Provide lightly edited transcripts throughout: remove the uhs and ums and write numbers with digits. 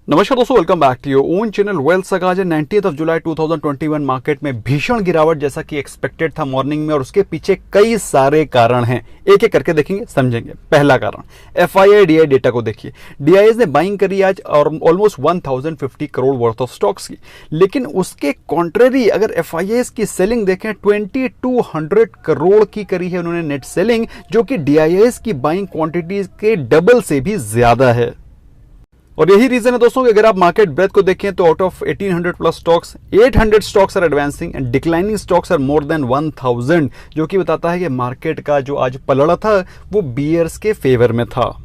नमस्कार दोस्तों, welcome back to your own channel Wealth Saga. आज 90 जुलाई 2021 मार्केट में भीषण गिरावट जैसा कि एक्सपेक्टेड था मॉर्निंग में, और उसके पीछे कई सारे कारण हैं। एक एक करके देखेंगे, समझेंगे। पहला कारण FII-DI डेटा को देखिए। DIs ने बाइंग करी आज और almost 1050 crore worth of stocks की, लेकिन उसके कॉन्ट्रेरी अगर FIIs की सेलिंग देखें 2200 करोड़ की करी है उन्होंने नेट सेलिंग, जो कि DIs की बाइंग क्वांटिटीज के डबल से भी ज्यादा है। और यही रीजन है दोस्तों कि अगर आप मार्केट ब्रेथ को देखें तो out of 1800 plus stocks 800 stocks are advancing and declining stocks are more than 1000, जो कि बताता है कि मार्केट का जो आज पलड़ा था वो बियर्स के फेवर में था।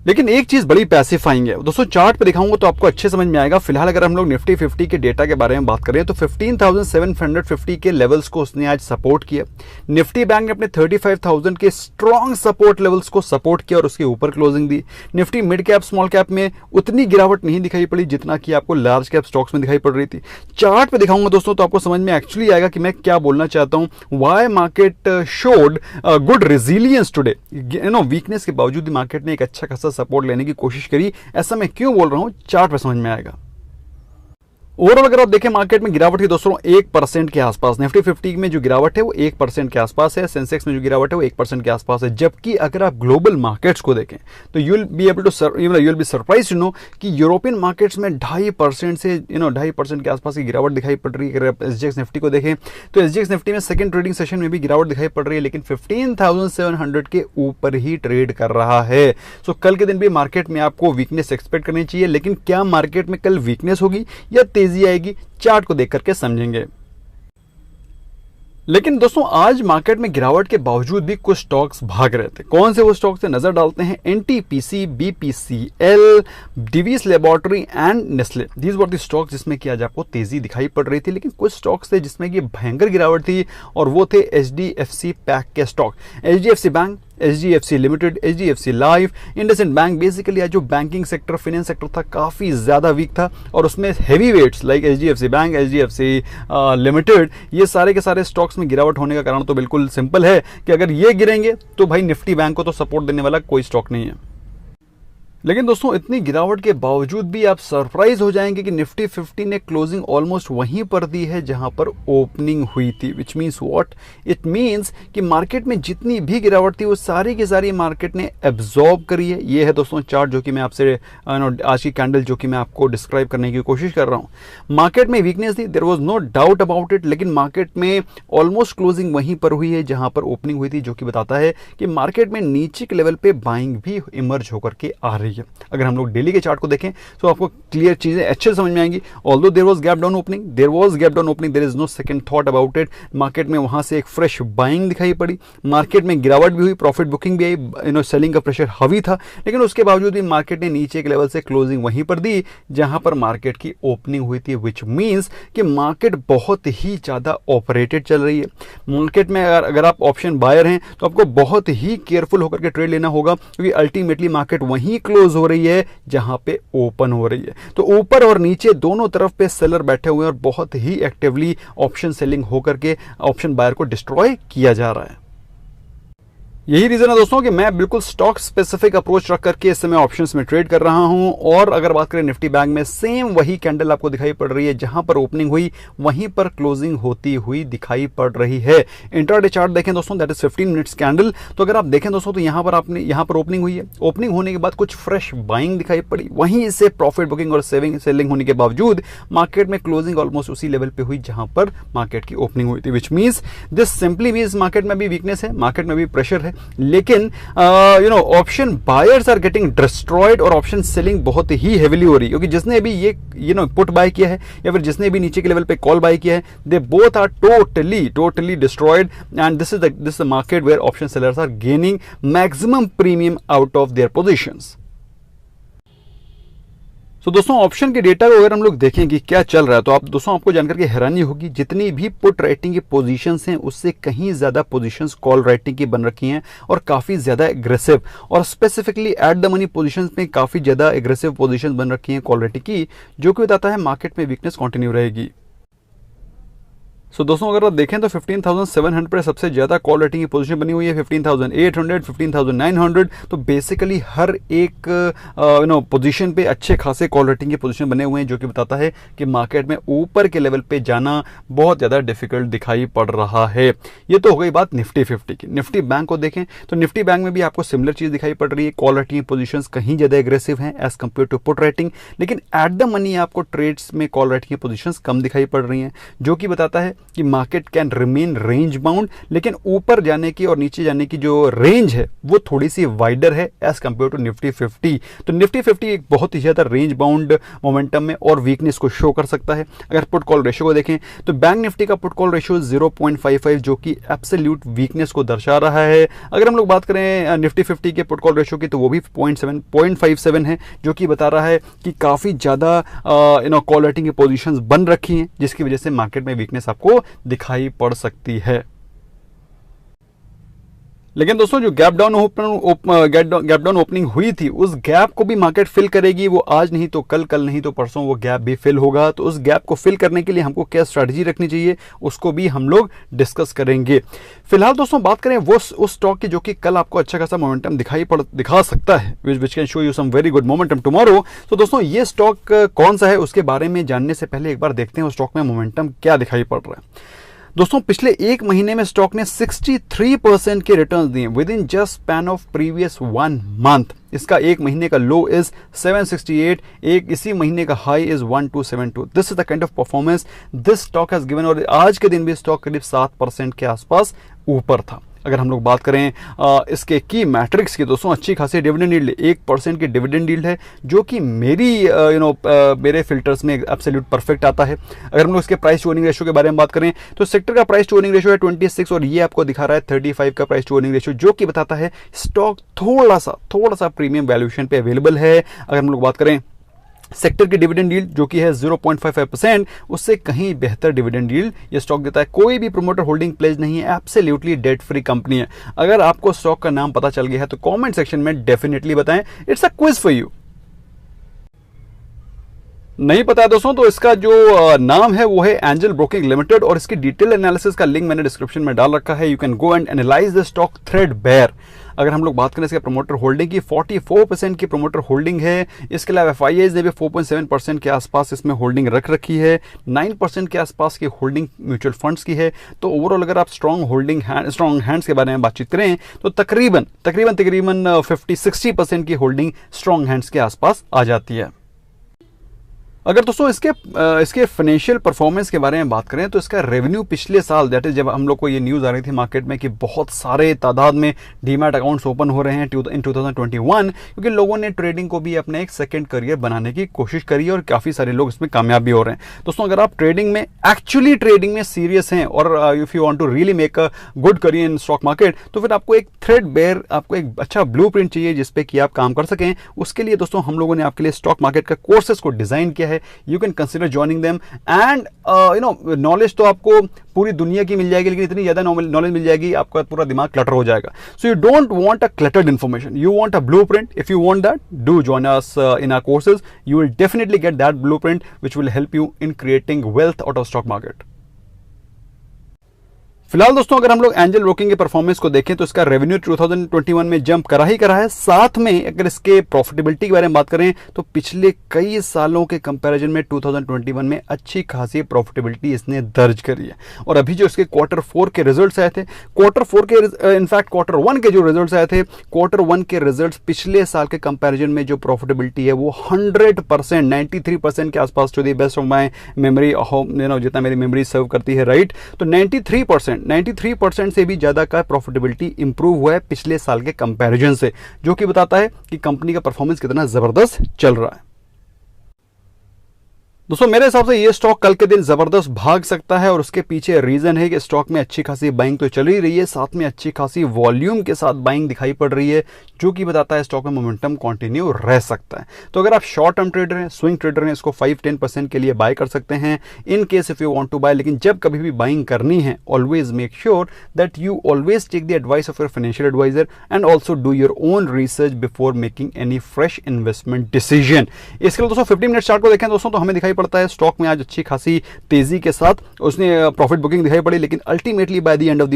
लेकिन एक चीज बड़ी पैसिफाइंग है दोस्तों, चार्ट पे दिखाऊंगा तो आपको अच्छे समझ में आएगा। फिलहाल अगर हम लोग निफ्टी 50 के डेटा के बारे में बात करें तो 15,750 के लेवल्स को उसने आज सपोर्ट किया। निफ्टी बैंक ने अपने 35,000 के स्ट्रॉन्ग सपोर्ट लेवल्स को सपोर्ट किया और उसके ऊपर क्लोजिंग दी। Nifty mid cap small cap में उतनी गिरावट नहीं दिखाई पड़ी जितना कि आपको लार्ज कैप स्टॉक्स में दिखाई पड़ रही थी। चार्ट पे दिखाऊंगा दोस्तों तो आपको समझ में एक्चुअली आएगा कि मैं क्या बोलना चाहता हूं। Why market showed good resilience today. Weakness के बावजूद मार्केट ने एक अच्छा खासा सपोर्ट लेने की कोशिश करी। ऐसा मैं क्यों बोल रहा हूं, चार्ट पे समझ में आएगा। ओवरऑल अगर आप देखें मार्केट में गिरावट है दोस्तों 1% के आसपास। निफ्टी 50 में जो गिरावट है वो 1% के आसपास है। सेंसेक्स में जो गिरावट है वो 1% के आसपास है। जबकि अगर आप ग्लोबल मार्केट्स को देखें तो you will be surprise to know कि यूरोपियन मार्केट्स में 2.5% से 2.5% के आसपास की गिरावट दिखाई पड़ रही है। अगर आप SGX निफ्टी को देखें तो SGX निफ्टी में सेकंड ट्रेडिंग सेशन में भी गिरावट दिखाई पड़ रही है, लेकिन 15,700 के ऊपर ही ट्रेड कर रहा है। सो कल के दिन भी मार्केट में आपको वीकनेस एक्सपेक्ट करनी चाहिए, लेकिन क्या मार्केट में कल वीकनेस होगी या तेजी आएगी, चार्ट को देख करके समझेंगे। लेकिन दोस्तों आज मार्केट में गिरावट के बावजूद भी कुछ स्टॉक्स भाग रहे थे। कौन से वो स्टॉक्स थे, नजर डालते हैं। NTPC, BPCL, Divi's laboratory and Nestle, these were the stocks जिसमें कि आज आपको तेजी दिखाई पड़ रही थी। लेकिन कुछ स्टॉक्स थे जिसमें कि भयंकर गिरावट थी और वो थे HDFC पैक के stock. HDFC bank, HDFC limited, HDFC life, IndusInd bank. Basically आज जो बैंकिंग सेक्टर, फाइनेंस सेक्टर था काफी ज्यादा वीक था और उसमें heavy weights like HDFC bank, HDFC limited, ये सारे के सारे स्टॉक्स में गिरावट होने का कारण तो बिल्कुल सिंपल है कि अगर ये गिरेंगे तो भाई निफ्टी बैंक को तो सपोर्ट देने वाला कोई स्टॉक नहीं है। लेकिन दोस्तों इतनी गिरावट के बावजूद भी आप सरप्राइज हो जाएंगे कि निफ्टी 50 ने क्लोजिंग ऑलमोस्ट वहीं पर दी है जहां पर ओपनिंग हुई थी। Which means what it means कि मार्केट में जितनी भी गिरावट थी वो सारी की सारी मार्केट ने एब्जॉर्ब करी है। ये है दोस्तों चार्ट जो कि मैं आपसे आज की कैंडल जो कि मैं आपको डिस्क्राइब करने की कोशिश कर रहा हूं। मार्केट में वीकनेस थी, there was no doubt about it, लेकिन मार्केट में ऑलमोस्ट क्लोजिंग वहीं पर हुई है जहां पर ओपनिंग हुई थी, जो कि बताता है कि मार्केट में नीचे के लेवल पे बाइंग भी इमर्ज होकर के आ रही है। अगर हम लोग डेली के चार्ट को देखें तो आपको क्लियर चीजें अच्छे से समझ में आएंगी। Although there was gap down opening, there is no second thought about it. Market में वहां से एक फ्रेश बाइंग दिखाई पड़ी, मार्केट में गिरावट भी हुई, प्रॉफिट बुकिंग भी आई, सेलिंग का प्रेशर हावी था, लेकिन उसके बावजूद भी मार्केट ने नीचे के लेवल से क्लोजिंग वहीं पर दी जहां पर मार्केट की ओपनिंग हुई थी। विच मीन्स कि मार्केट बहुत ही ज्यादा ऑपरेटेड चल रही है। मार्केट में अगर आप ऑप्शन बायर हैं तो आपको बहुत ही केयरफुल होकर के ट्रेड लेना होगा, क्योंकि अल्टीमेटली मार्केट वहीं क्लोज हो रही है जहां पे ओपन हो रही है। तो ऊपर और नीचे दोनों तरफ पे सेलर बैठे हुए हैं और बहुत ही एक्टिवली ऑप्शन सेलिंग होकर के ऑप्शन बायर को डिस्ट्रॉय किया जा रहा है। यही रीजन है दोस्तों कि मैं बिल्कुल स्टॉक स्पेसिफिक अप्रोच रख करके इस समय ऑप्शंस में ट्रेड कर रहा हूं। और अगर बात करें निफ्टी बैंक में, सेम वही कैंडल आपको दिखाई पड़ रही है, जहां पर ओपनिंग हुई वहीं पर क्लोजिंग होती हुई दिखाई पड़ रही है। इंट्राडे चार्ट देखें दोस्तों, दैट इज 15 मिनट्स कैंडल। तो अगर आप देखें दोस्तों तो यहां पर ओपनिंग हुई है। ओपनिंग होने के बाद कुछ फ्रेश बाइंग दिखाई पड़ी, वहीं से प्रॉफिट बुकिंग और सेलिंग होने के बावजूद मार्केट में क्लोजिंग ऑलमोस्ट उसी लेवल पे हुई जहां पर मार्केट की ओपनिंग हुई थी। Which means this simply means market में भी वीकनेस है, मार्केट में भी प्रेशर है, लेकिन option buyers are getting destroyed और ऑप्शन सेलिंग बहुत ही हेवीली हो रही है, क्योंकि जिसने भी ये पुट बाय किया है या फिर जिसने भी नीचे के लेवल पे कॉल बाय किया है, they both are totally destroyed and this is the market where option sellers are gaining maximum premium out of their positions. तो दोस्तों ऑप्शन के डेटा को अगर हम लोग देखें कि क्या चल रहा है तो दोस्तों आपको जानकर के हैरानी होगी, जितनी भी पुट राइटिंग की पोजीशंस हैं उससे कहीं ज्यादा पोजीशंस कॉल राइटिंग की बन रखी हैं और काफी ज्यादा एग्रेसिव, और specifically eight the money positions में काफी ज्यादा एग्रेसिव पोजीशंस बन रखी हैं कॉल राइटिंग की, जो कि बताता है मार्केट में वीकनेस कंटिन्यू रहेगी। सो दोस्तों अगर आप देखें तो 15,700 पे सबसे ज़्यादा कॉल रेटिंग की पोजीशन बनी हुई है, 15,800, 15,900। तो बेसिकली हर एक पोजीशन पे अच्छे खासे कॉल रेटिंग की पोजीशन बने हुए हैं, जो कि बताता है कि मार्केट में ऊपर के लेवल पे जाना बहुत ज़्यादा डिफिकल्ट दिखाई पड़ रहा है। ये तो हो गई बात निफ्टी 50 की। निफ्टी बैंक को देखें तो निफ्टी बैंक में भी आपको सिमिलर चीज़ दिखाई पड़ रही है, कॉल रेटिंग की पोजीशंस कहीं ज़्यादा एग्रेसिव हैं as compare to put writing, लेकिन एट द मनी आपको ट्रेड्स में कॉल रेटिंग की पोजीशंस कम दिखाई पड़ रही हैं, जो कि बताता है कि market can remain range bound, लेकिन ऊपर जाने की और नीचे जाने की जो रेंज है वो थोड़ी सी वाइडर है एज कंपेयर टू निफ्टी 50। तो निफ्टी 50 एक बहुत ही ज्यादा रेंज बाउंड मोमेंटम में और वीकनेस को शो कर सकता है। अगर पुट कॉल रेशियो को देखें तो बैंक निफ्टी का पुट कॉल रेशियो 0.55, जो कि एब्सोल्यूट वीकनेस को दर्शा रहा है। अगर हम लोग बात करें निफ्टी 50 के पुट कॉल रेशियो की तो वो भी 0.57 है, जो कि बता रहा है कि काफी ज्यादा कॉल रेटिंग की पोजीशंस बन रखी हैं, जिसकी वजह से मार्केट में वीकनेस आपको दिखाई पड़ सकती है। लेकिन दोस्तों जो गैप डाउन ओपनिंग हुई थी, उस गैप को भी मार्केट फिल करेगी। वो आज नहीं तो कल, कल नहीं तो परसों वो गैप भी फिल होगा। तो उस गैप को फिल करने के लिए हमको क्या स्ट्रैटेजी रखनी चाहिए, उसको भी हम लोग डिस्कस करेंगे। फिलहाल दोस्तों बात करें वो उस स्टॉक की जो कि कल आपको अच्छा खासा मोमेंटम दिखा सकता है, which can show you some very good momentum tomorrow. तो दोस्तों ये स्टॉक कौन सा है उसके बारे में जानने से पहले एक बार देखते हैं उस स्टॉक में मोमेंटम क्या दिखाई पड़ रहा है। दोस्तों पिछले एक महीने में स्टॉक ने 63% के रिटर्न्स दिए with in just span of previous 1 month. इसका एक महीने का लो इज 768, इसी महीने का high is 1272। This is the kind of performance this stock has given. और आज के दिन भी स्टॉक करीब 7% के आसपास ऊपर था। अगर हम लोग बात करें इसके की मैट्रिक्स की, दोस्तों अच्छी खासी डिविडेंड यील्ड 1% की डिविडेंड यील्ड है, जो कि मेरे फिल्टर्स में एब्सोल्यूट परफेक्ट आता है। अगर हम लोग इसके प्राइस टू अर्निंग रेशियो के बारे में बात करें तो सेक्टर का प्राइस टू अर्निंग रेशियो है 26 और ये आपको दिखा रहा है 35 का प्राइस टू अर्निंग रेशियो, जो कि बताता है स्टॉक थोड़ा सा प्रीमियम वैल्यूएशन पे अवेलेबल है। अगर हम लोग बात करें सेक्टर की डिविडेंड यील्ड जो कि है 0.55%, उससे कहीं बेहतर डिविडेंड यील्ड ये स्टॉक देता है। कोई भी प्रोमोटर होल्डिंग प्लेज नहीं है, एब्सोल्युटली डेट फ्री कंपनी है। अगर आपको स्टॉक का नाम पता चल गया है तो कमेंट सेक्शन में डेफिनेटली बताएं, it's a quiz for you. नहीं पता है दोस्तों तो इसका जो नाम है वो है एंजल ब्रोकिंग लिमिटेड, और इसकी डिटेल एनालिसिस का लिंक मैंने डिस्क्रिप्शन में डाल रखा है। You can go and analyse the stock threadbare. अगर हम लोग बात करें इसके प्रमोटर होल्डिंग की, 44% की प्रमोटर होल्डिंग है। इसके अलावा FIIs ने भी 4.7% के आसपास इसमें होल्डिंग रख रखी है। 9% के आसपास की होल्डिंग म्यूचुअल फंड्स की है। तो ओवरऑल अगर आप स्ट्रॉन्ग हैंड्स के बारे में बातचीत करें तो तकरीबन 50-60% की होल्डिंग स्ट्रॉन्ग हैंड्स के आसपास आ जाती है। अगर दोस्तों इसके फाइनेंशियल परफॉर्मेंस के बारे में बात करें तो इसका रेवेन्यू पिछले साल, दैट इज जब हम लोग को ये न्यूज़ आ रही थी मार्केट में कि बहुत सारे तादाद में डीमैट अकाउंट्स ओपन हो रहे हैं इन 2021, क्योंकि लोगों ने ट्रेडिंग को भी अपने एक सेकंड करियर बनाने की कोशिश करी है और काफ़ी सारे लोग इसमें कामयाब भी हो रहे हैं। दोस्तों अगर आप एक्चुअली ट्रेडिंग में सीरियस हैं और if you want to really make a good career in stock market, तो फिर आपको एक थ्रेडबेयर, आपको एक अच्छा ब्लूप्रिंट चाहिए जिसपे कि आप काम कर सकें। उसके लिए दोस्तों हम लोगों ने आपके लिए स्टॉक मार्केट का कोर्सेज को डिज़ाइन किया है। You can consider joining them and knowledge तो आपको पूरी दुनिया की मिल जाएगी, लेकिन इतनी ज्यादा नॉलेज मिल जाएगी आपका पूरा दिमाग क्लटर हो जाएगा। So you don't want a cluttered information, you want a blueprint. If you want that, do join us in our courses. You will definitely get that blueprint which will help you in creating wealth out of stock market. फिलहाल दोस्तों अगर हम लोग angel broking के performance को देखें तो इसका रेवेन्यू 2021 में जंप करा है। साथ में अगर इसके प्रॉफिटेबिलिटी के बारे में बात करें तो पिछले कई सालों के कंपैरिजन में 2021 में अच्छी खासी प्रॉफिटेबिलिटी इसने दर्ज करी है। और अभी जो इसके Q4 के रिजल्ट्स आए थे, इनफैक्ट Q1 के जो रिजल्ट्स आए थे, Q1 के रिजल्ट्स पिछले साल के कंपैरिजन में जो प्रॉफिटेबिलिटी है वो 100%, 93% के आसपास, to the best of my memory, जितना मेरी मेमोरी सर्व करती है, राइट। तो 93% से भी ज्यादा का प्रॉफिटेबिलिटी इंप्रूव हुआ है पिछले साल के कंपैरिजन से, जो कि बताता है कि कंपनी का परफॉर्मेंस कितना जबरदस्त चल रहा है। दोस्तों मेरे हिसाब से ये स्टॉक कल के दिन जबरदस्त भाग सकता है और उसके पीछे रीजन है कि स्टॉक में अच्छी खासी बाइंग तो चल ही रही है, साथ में अच्छी खासी वॉल्यूम के साथ बाइंग दिखाई पड़ रही है, जो कि बताता है स्टॉक में मोमेंटम कंटिन्यू रह सकता है। तो अगर आप शॉर्ट टर्म ट्रेडर हैं, स्विंग ट्रेडर हैं, इसको 5-10% के लिए बाय कर सकते हैं in case if you want to buy. लेकिन जब कभी भी बाइंग करनी है, always make sure that you always take the advice of your financial advisor and also do your own research before making any fresh investment decision. इसके लिए दोस्तों 15 minute chart को देखें दोस्तों तो हमें दिखाई पड़ता है। स्टॉक में आज अच्छी खासी तेजी के साथ उसने प्रॉफिट बुकिंग दिखाई पड़ी, लेकिन ultimately by the end of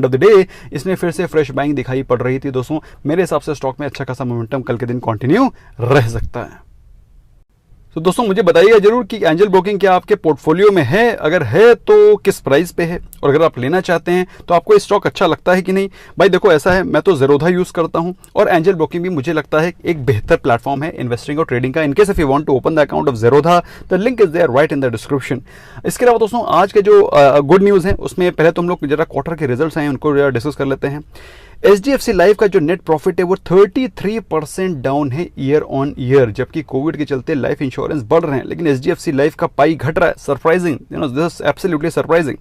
the day इसमें फिर से फ्रेश बाइंग दिखाई पड़ रही थी। दोस्तों मेरे हिसाब से स्टॉक में अच्छा खासा मोमेंटम कल के दिन कंटिन्यू रह सकता है। तो दोस्तों मुझे बताइएगा जरूर कि एंजल ब्रोकिंग क्या आपके पोर्टफोलियो में है, अगर है तो किस प्राइस पे है, और अगर आप लेना चाहते हैं तो आपको ये स्टॉक अच्छा लगता है कि नहीं। भाई देखो ऐसा है, मैं तो ज़ेरोधा यूज़ करता हूं और एंजल ब्रोकिंग भी मुझे लगता है एक बेहतर प्लेटफॉर्म है इन्वेस्टिंग और ट्रेडिंग का। In case if you want to open the account of Zerodha, the link is there right in the description. इसके अलावा दोस्तों आज के जो गुड न्यूज़ है उसमें पहले तो हम लोग जरा क्वार्टर के रिजल्ट्स हैं उनको डिस्कस कर लेते हैं। HDFC लाइफ का जो नेट प्रॉफिट है वो 33% डाउन है ईयर ऑन ईयर, जबकि कोविड के चलते लाइफ इंश्योरेंस बढ़ रहे हैं, लेकिन HDFC लाइफ का पाई घट रहा है। Surprising, this is absolutely surprising.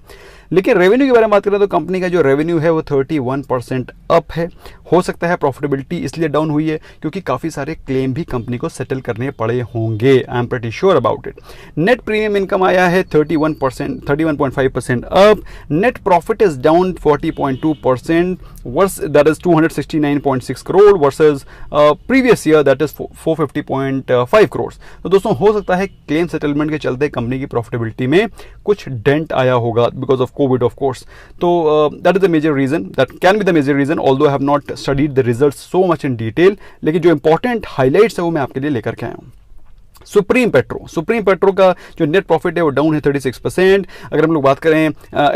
लेकिन रेवेन्यू के बारे में बात करें तो कंपनी का जो रेवेन्यू है वो 31% अप है। हो सकता है प्रॉफिटेबिलिटी इसलिए डाउन हुई है क्योंकि काफ़ी सारे क्लेम भी कंपनी को सेटल करने पड़े होंगे। I am pretty sure about it. Net premium income आया है 31.5% up. Net profit is down 40.2% versus, that is 269.6 crore versus previous year that is 450.5 crore. तो दोस्तों हो सकता है क्लेम सेटलमेंट के चलते कंपनी की प्रॉफिटेबिलिटी में कुछ डेंट आया होगा because of Covid of course. तो that is the major reason, that can be the major reason, although I have not studied the results so much in detail. लेकिन जो इंपॉर्टेंट हाईलाइट्स है वो मैं आपके लिए लेकर के आया हूँ। सुप्रीम पेट्रो का जो नेट प्रॉफिट है वो डाउन है 36%। अगर हम लोग बात करें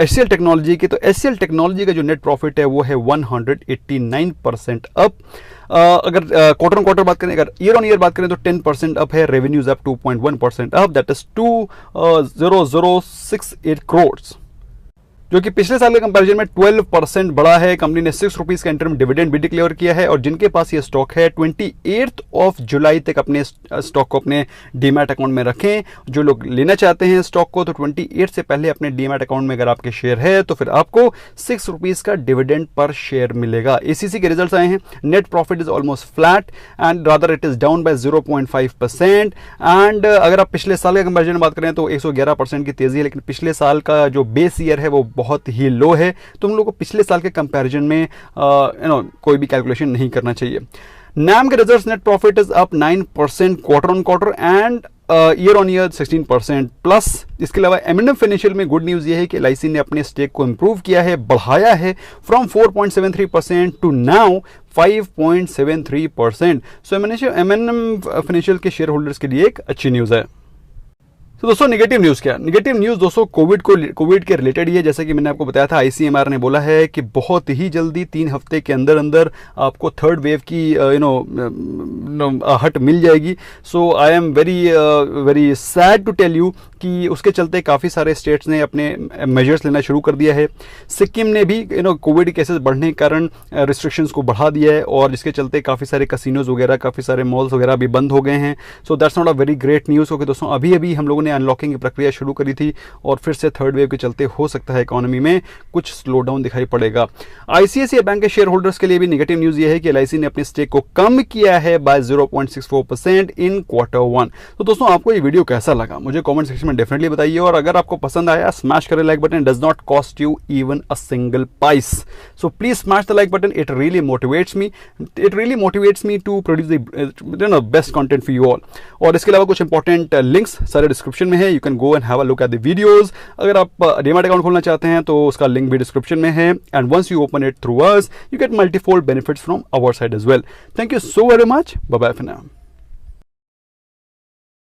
HCL टेक्नोलॉजी की, तो HCL टेक्नोलॉजी का जो नेट प्रॉफिट है वो है 189% अप। अगर क्वार्टर ऑन क्वार्टर बात करें, अगर ईयर ऑन ईयर बात करें तो 10% अप है। Revenues up 2.1% up, that is 20068 crore, जो कि पिछले साल के कंपैरिजन में 12% बढ़ा है। कंपनी ने 6 रुपीज का इंटरम डिविडेंड भी डिक्लेयर किया है, और जिनके पास ये स्टॉक है 28 जुलाई तक अपने स्टॉक को अपने डीमैट अकाउंट में रखें। जो लोग लेना चाहते हैं स्टॉक को तो 28 से पहले अपने डीमैट अकाउंट में अगर आपके शेयर है तो फिर आपको 6 रुपीज का डिविडेंड पर शेयर मिलेगा। ACC के रिजल्ट्स आए हैं। Net profit is almost flat and rather it is down by 0.5%। And अगर आप पिछले साल के कंपैरिजन में बात करें तो 111% की तेजी है, लेकिन पिछले साल का जो बेस ईयर है वो बहुत ही लो है, तो हम लोग को पिछले साल के कंपैरिजन में कोई भी कैलकुलेशन नहीं करना चाहिए। नाम के results, net profit is up 9% quarter on quarter and year on year 16% plus. इसके अलावा M&M फाइनेंशियल में गुड न्यूज ये है कि LIC ने अपने स्टेक को इंप्रूव किया है, बढ़ाया है from 4.73% to now 5.73%। So M&M financial के शेयर होल्डर्स के लिए एक अच्छी न्यूज है। तो दोस्तों नेगेटिव न्यूज़ क्या? नेगेटिव न्यूज़ दोस्तों कोविड के रिलेटेड ही है। जैसे कि मैंने आपको बताया था, ICMR ने बोला है कि बहुत ही जल्दी 3 हफ्ते के अंदर अंदर आपको थर्ड वेव की हट मिल जाएगी। So I am very sad to tell you कि उसके चलते काफ़ी सारे स्टेट्स ने अपने मेजर्स लेना शुरू कर दिया है। सिक्किम ने भी कोविड केसेस बढ़ने के कारण रिस्ट्रिक्शंस को बढ़ा दिया है, और जिसके चलते काफ़ी सारे कसिनोज वगैरह, काफ़ी सारे मॉल्स वगैरह भी बंद हो गए हैं। So that's not a very great news, क्योंकि दोस्तों अभी हम लोगों ने अनलॉकिंग की प्रक्रिया शुरू करी थी और फिर से थर्ड वेव के चलते हो सकता है इकोनॉमी में कुछ स्लो डाउन दिखाई पड़ेगा। ICICI बैंक के शेयर होल्डर्स के लिए भी नेगेटिव न्यूज़ ये है कि LIC ने अपने स्टेक को कम किया है बाय 0.64% इन Q1। तो दोस्तों आपको ये वीडियो कैसा लगा मुझे कमेंट सेक्शन में डेफिनेटली बताइए, और अगर आपको पसंद आया स्मैश करें like button, does not cost you even a single paise. So please smash the like button, it really motivates me to produce the best content for you all. और इसके अलावा कुछ इंपॉर्टेंट लिंक्स सारे डिस्क्रिप्शन में है, you can go and have a look at the videos. अगर आप demat account खोलना चाहते हैं तो उसका लिंक भी डिस्क्रिप्शन में है, and once you open it through us you get multifold benefits from our side as well. Thank you so very much, bye bye for now.